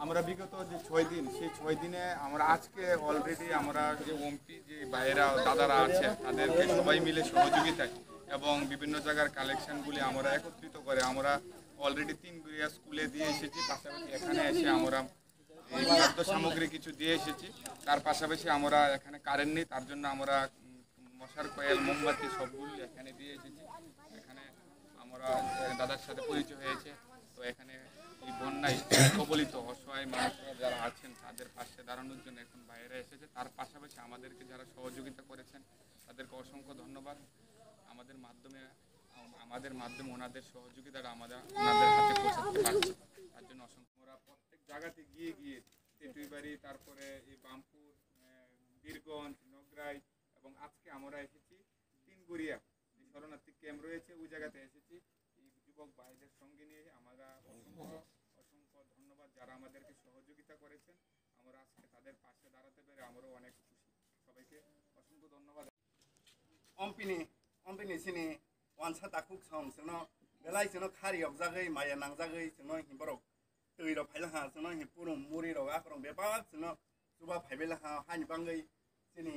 আমরা বিগত যে 6 দিন সেই 6 দিনে আমরা আজকে অলরেডি আমরা যে ওমপি যে বাইরা দাদারা আছে তাদেরকে সবাই মিলে সহযোগিতায় এবং বিভিন্ন জায়গার কালেকশনগুলি আমরা একত্রিত করে আমরা অলরেডি 3 গুড়িয়া স্কুলে দিয়ে এসেছি। পাশাপাশি এখানে এসে আমরা এই খাদ্য সামগ্রী কিছু দিয়ে এসেছি। তার পাশাপাশি আমরা এখানে কারেন্ট নেই, তার জন্য আমরা মশার কয়েল মোমবাতি সবগুলি এখানে দিয়ে এসেছি। এখানে আমরা দাদার সাথে পরিচয় হয়েছে। তো এখানে এই বন্যায় কবলিত অসহায় মানুষরা যারা আছেন তাদের পাশে দাঁড়ানোর জন্য এখন বাইরে এসেছে। তার পাশাপাশি আমাদেরকে যারা সহযোগিতা করেছেন তাদেরকে অসংখ্য ধন্যবাদ। আমাদের মাধ্যমে ওনাদের সহযোগিতাটা ওনাদের হাতে পৌঁছাতে পারছি, তার জন্য অসংখ্য। আমরা প্রত্যেক জায়গাতে গিয়ে গিয়ে তেঁতুইবাড়ি, তারপরে এই বামপুর, বীরগঞ্জ, নগরাই এবং আজকে আমরা এসেছি 3গুড়িয়া যে শরণার্থী ক্যাম্প রয়েছে ওই জায়গাতে এসেছি। এই যুবক ভাইদের সঙ্গে নিয়ে আমরা অসংখ্য ধন্যবাদ যারা আমাদেরকে সহযোগিতা করেছেন। আমরা আজকে তাদের পাশে দাঁড়াতে পেরে আমরাও অনেক খুশি। সবাইকে অসংখ্য ধন্যবাদ। अम्पिनी सिनी वानसा दाकुक सं जोंनो बेलाय जोंनो खारियक जागै माया नांजागै जोंनो हिबरक दैरो फाइलाहा जोंनो हिपुरुम मुरिरक आखरं बेबाक जोंनो सुबा फाइबेलाहा हानि बांगै सिनी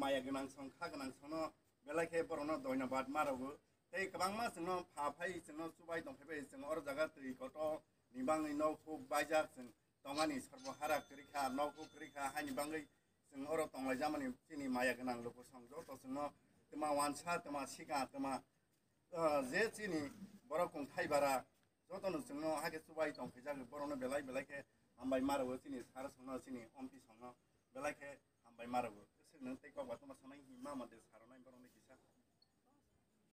माया गोनां सं खा गोनां संनो बेलायखे बरनो धन्यबाद मारगो तै गोबांमा जोंनो फाफाय जोंनो सुबाय दंफायबाय जों अर जागा दै गट निबाङै नौखौ बायजाक जों दमानि सर्वहारा करिखा नौखौ करिखा हानि बांगै जों अर तंलाय जामानि सिनी माया गोनां लोगो सं जत जोंनो तमा वानसा तमा सिगा तमा जे चिनी बर खुंथाय बारा जतनो जोंनो हागे सुबाय दंफाय जागो बरनो बेलाय बेलायखे हामबाय मारगो चिनी सार संनो चिनी अम्पि संनो बेलायखे हामबाय मारगो सोरनो तैको बातमा सानाय हिमा मदे सारनाय